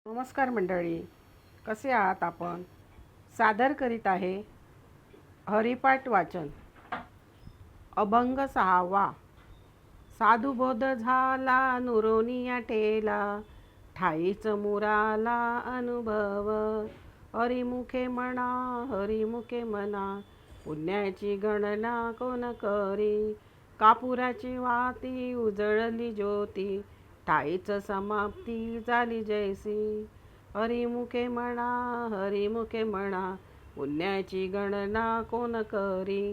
नमस्कार मंडळी, कसे आहात आपण? सादर करीत आहे हरिपाठ वाचन अभंग 6वा. साधुबोध झाला नुरोनिया ठेला, ठाईच मुराला अनुभव. हरिमुखे म्हणा, हरिमुखे म्हणा, पुण्याची गणना कोण करी. कापुराची वाती उजळली ज्योती, ठाईच समाप्ती झाली जैसी. हरिमुखे म्हणा, हरिमुखे म्हणा, पुण्याची गणना कोण करी.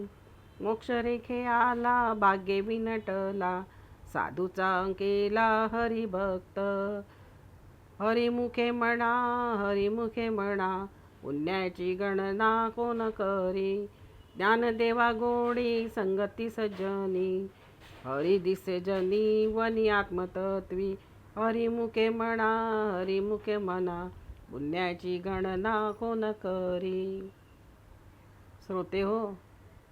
मोक्षरेखे आला भाग्ये विनटला, साधूचा केला हरिभक्त. हरिमुखे म्हणा, हरिमुखे म्हणा, पुण्याची गणना कोण करी. ज्ञानदेवा गोडी संगती सज्जनी, हरी दिसे जनी वनी आत्मतत्वी. हरिमुखे म्हणा, हरिमुखे म्हणा, पुण्याची गणना कोण करी. श्रोते हो,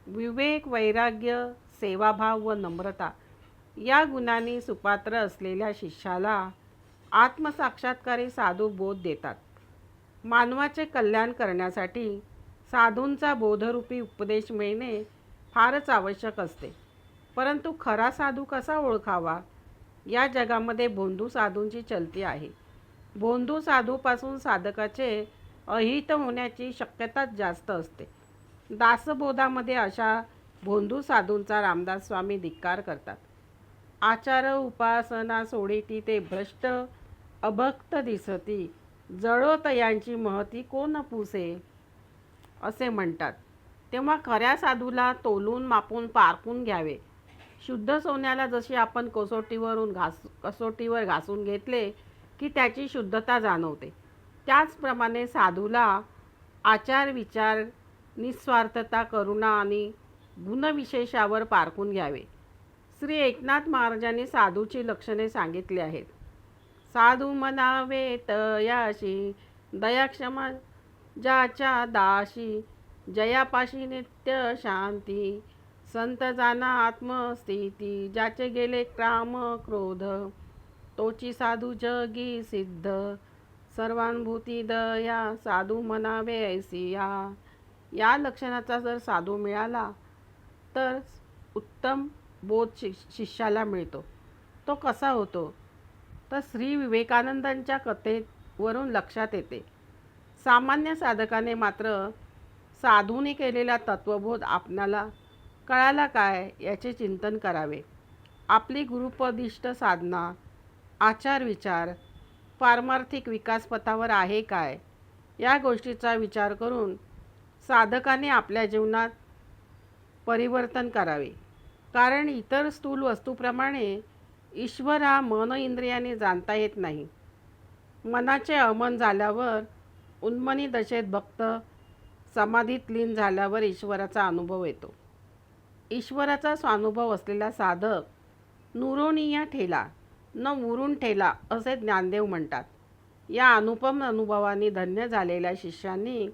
विवेक, वैराग्य, सेवाभाव व नम्रता या गुणांनी सुपात्र असलेल्या शिष्याला आत्मसाक्षात्कारी साधू बोध देतात. मानवाचे कल्याण करण्यासाठी साधूंचा बोधरूपी उपदेश मिळणे फारच आवश्यक असते. परंतु खरा साधू कसा ओळखावा? या जगामध्ये भोंदू साधूंची चलती आहे. भोंदू साधूपासून साधकाचे अहित होण्याची शक्यताच जास्त असते. दासबोधामध्ये अशा भोंदू साधूंचा रामदास स्वामी धिक्कार करतात. आचार उपासना सोडिती ते भ्रष्ट, अभक्त दिसती, जळो तयांची महती कोण पुसे, असे म्हणतात. तेव्हा खऱ्या साधूला तोलून मापून पारखून घ्यावे. शुद्ध सोन्याला जशी आपण कसोटीवर घासून घेतले की त्याची शुद्धता जाणवते, त्याचप्रमाणे साधूला आचार, विचार, निस्वार्थता, करुणा आणि गुणविशेषावर पारखून घ्यावे. श्री एकनाथ महाराजांनी साधूची लक्षणे सांगितली आहेत. साधू म्हणावे तयाशी, दयाक्षमा ज्याच्या दाशी, जयापाशी नित्य शांती. संत जाना आत्मस्थिती, ज्याचे गेले काम क्रोध, तोची साधू जगी सिद्ध. सर्वानुभूती दया, साधू म्हणावे ऐसिया. या लक्षणाचा जर साधू मिळाला तर उत्तम बोध शिष्याला मिळतो. तो कसा होतो? तर श्री विवेकानंदांच्या कथेवरून लक्षात येते. सामान्य साधकाने मात्र साधूने केलेला तत्वबोध आपणाला कळाला काय याचे चिंतन करावे. आपली गुरुपदिष्ट साधना, आचार विचार पारमार्थिक विकासपथावर आहे काय, या गोष्टीचा विचार करून साधकाने आपल्या जीवनात परिवर्तन करावे. कारण इतर स्थूल वस्तूप्रमाणे ईश्वर हा मन इंद्रियाने जाणता येत नाही. मनाचे अमन झाल्यावर, उन्मनी दशेत भक्त समाधीत लीन झाल्यावर ईश्वराचा अनुभव येतो. ईश्वराचा स्वानुभव असलेला साधक नुरोनिया ठेला, न उरून ठेला, असे ज्ञानदेव म्हणतात. या अनुपम अनुभवाने धन्य झालेल्या शिष्यांनी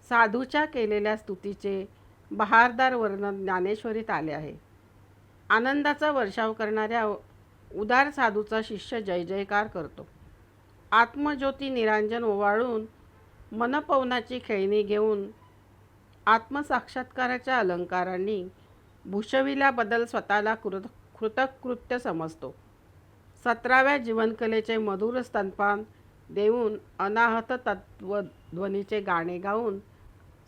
साधूच्या केलेल्या स्तुतीचे बहारदार वर्णन ज्ञानेश्वरीत आले आहे. आनंदाचा वर्षाव करणाऱ्या उदार साधूचा शिष्य जय जयकार करतो. आत्मज्योती निरांजन ओवाळून मनपवनाची खेळणी घेऊन आत्मसाक्षात्काराच्या अलंकारांनी भूषविल्याबद्दल स्वतःला कृतकृत्य समजतो. 17व्या जीवनकलेचे मधुर स्तनपान देऊन अनाहत तत्वध्वनीचे गाणे गाऊन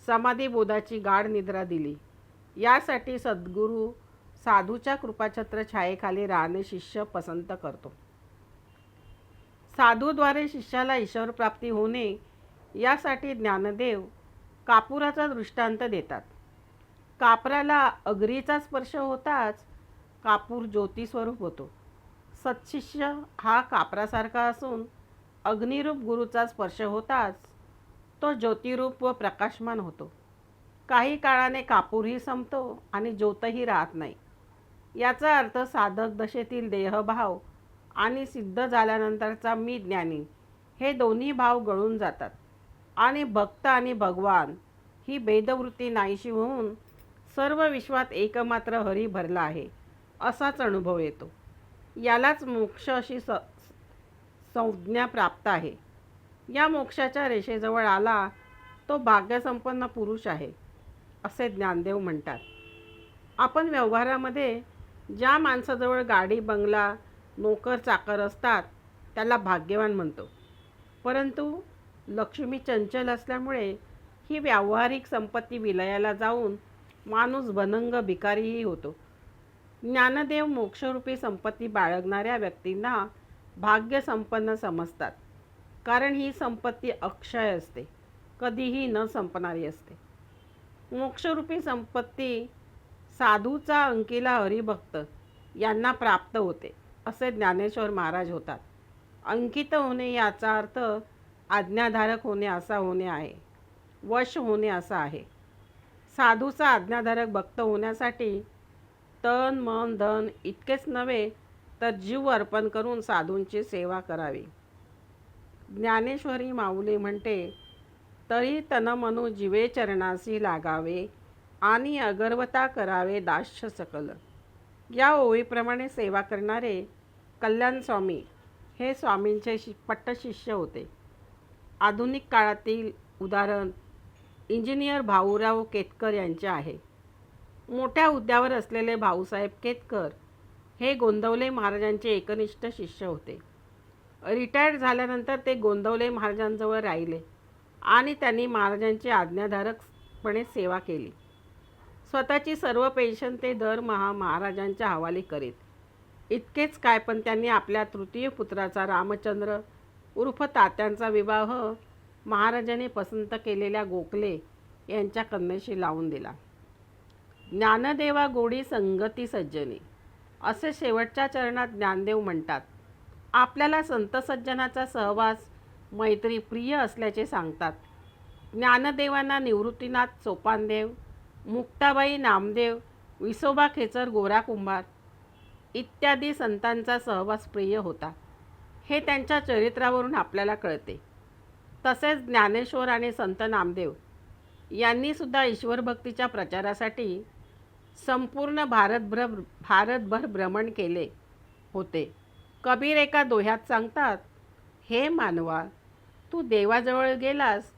समाधीबोधाची गाढ निद्रा दिली. यासाठी सद्गुरू साधूच्या कृपाछत्र छायेखाली राहणे शिष्य पसंत करतो. साधूद्वारे शिष्याला ईश्वरप्राप्ती होणे यासाठी ज्ञानदेव कापुराचा दृष्टांत देतात. कापराला अग्नीचा स्पर्श होताच कापूर ज्योतिस्वरूप होतो. सत्शिष्य हा कापरासारखा असून अग्निरूप गुरूचा स्पर्श होताच तो ज्योतिरूप व प्रकाशमान होतो. काही काळाने कापूरही संपतो आणि ज्योतही राहत नाही. याचा अर्थ साधक दशेतील देहभाव आणि सिद्ध झाल्यानंतरचा मी ज्ञानी हे दोन्ही भाव गळून जातात आणि भक्त आणि भगवान ही भेदवृत्ती नाहीशी होऊन सर्व विश्वात एकमात्र हरी भरला आहे असाच अनुभव येतो. यालाच मोक्ष अशी संज्ञा प्राप्त आहे. या मोक्षाच्या रेषेजवळ आला तो भाग्यसंपन्न पुरुष आहे असे ज्ञानदेव म्हणतात. आपण व्यवहारामध्ये ज्या माणसाजवळ गाडी बंगला नोकर चाकर असतात त्याला भाग्यवान म्हणतो. परंतु लक्ष्मी चंचल असल्यामुळे ही व्यावहारिक संपत्ती विलयाला जाऊन माणूस बनंग भिकारीही होतो. ज्ञानदेव मोक्षरूपी संपत्ती बाळगणाऱ्या व्यक्तींना भाग्यसंपन्न समजतात, कारण ही संपत्ती अक्षय असते, कधीही न संपणारी असते. मोक्षरूपी संपत्ती साधूचा अंकीला हरिभक्त यांना प्राप्त होते असे ज्ञानेश्वर महाराज होतात. अंकित होणे याचा अर्थ आज्ञाधारक होणे असा होणे आहे, वश होणे असा आहे. साधूचा आज्ञाधारक भक्त होण्यासाठी तन मन धन इतकेच नव्हे तर जीव अर्पण करून साधूंची सेवा करावी. ज्ञानेश्वरी माऊली म्हणते, तरी तनमनु जीवे चरणासी लागावे आणि अगर्वता करावे दास्य सकल. या ओळीप्रमाणे सेवा करणारे कल्याण स्वामी हे स्वामींचे पट्टशिष्य होते. आधुनिक काळातील उदाहरण इंजिनियर भाऊराव केतकर यांचे आहे. मोठ्या हुद्द्यावर असलेले भाऊसाहेब केतकर हे गोंदवले महाराजांचे एकनिष्ठ शिष्य होते. रिटायर्ड झाल्यानंतर ते गोंदवले महाराजांजवळ राहिले आणि त्यांनी महाराजांची आज्ञाधारकपणे सेवा केली. स्वतःची सर्व पेन्शन ते दरमहा महाराजांच्या हवाली करीत. इतकेच काय, पण त्यांनी आपल्या तृतीय पुत्राचा रामचंद्र उर्फ तात्यांचा विवाह महाराजांनी पसंत केलेल्या गोखले यांच्या कन्येशी लावून दिला. ज्ञानदेवा गोडी संगती सज्जनी असे शेवटच्या चरणात ज्ञानदेव म्हणतात. आपल्याला संत सज्जनाचा सहवास मैत्री प्रिय असल्याचे सांगतात. ज्ञानदेवांना निवृत्तीनाथ सोपानदेव, मुक्ताबाई नामदेव, विसोबा खेचर गोरा कुंभार इत्यादी संतांचा सहवास प्रिय होता, हे त्यांच्या चरित्रावरून आपल्याला कळते. तसेच ज्ञानेश्वर आणि संत नामदेव यांनीसुद्धा ईश्वरभक्तीच्या प्रचारासाठी संपूर्ण भारतभर भ्रमण केले होते. कबीर एका दोह्यात सांगतात, हे मानवा, तू देवाजवळ गेलास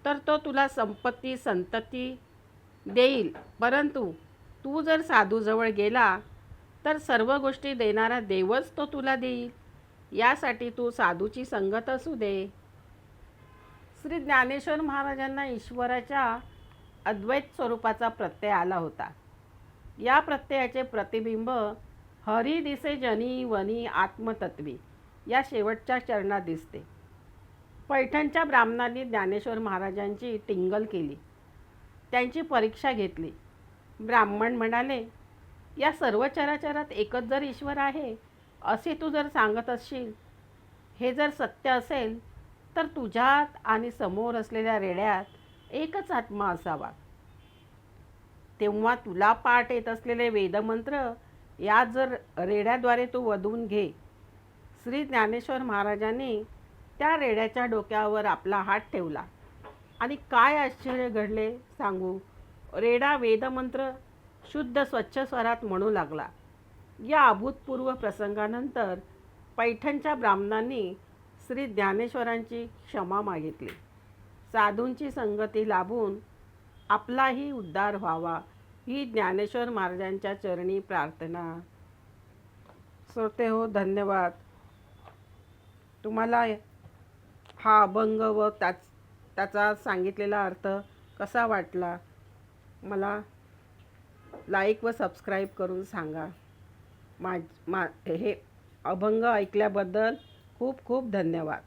तर तो तुला संपत्ती संतती देईल, परंतु तू जर साधूजवळ गेला तर सर्व गोष्टी देणारा देवच तो तुला देईल. यासाठी तू साधूची संगत असू दे. श्री ज्ञानेश्वर महाराजांना ईश्वराच्या अद्वैत स्वरूपाचा प्रत्यय आला होता. या प्रत्ययाचे प्रतिबिंब हरी दिसे जनी वनी आत्मतत्वी या शेवटच्या चरणात दिसते. पैठणच्या ब्राह्मणांनी ज्ञानेश्वर महाराजांची टिंगल केली, त्यांची परीक्षा घेतली. ब्राह्मण म्हणाले, या सर्व चराचरात एकच जर ईश्वर आहे असे तू जर सांगत असशील, हे जर सत्य असेल तर तुझ्यात आणि समोर असलेल्या रेड्यात एकच आत्मा असावा. तेव्हा तुला पाठ येत असलेले वेदमंत्र या जर रेड्याद्वारे तू वधवून घे. श्री ज्ञानेश्वर महाराजांनी त्या रेड्याच्या डोक्यावर आपला हात ठेवला आणि काय आश्चर्य घडले सांगू. रेडा वेदमंत्र शुद्ध स्वच्छ स्वरात म्हणू लागला. या अभूतपूर्व प्रसंगानंतर पैठणच्या ब्राह्मणांनी श्री ज्ञानेश्वरांची क्षमा मागितली. साधूंची संगती लाभून आपलाही उद्धार व्हावा ही ज्ञानेश्वर महाराजांच्या चरणी प्रार्थना. श्रोते हो, धन्यवाद. तुम्हाला हा अभंग व त्याचा सांगितलेला अर्थ कसा वाटला मला लाईक व सबस्क्राईब करून सांगा. हे अभंग ऐकल्याबद्दल खूप खूप धन्यवाद.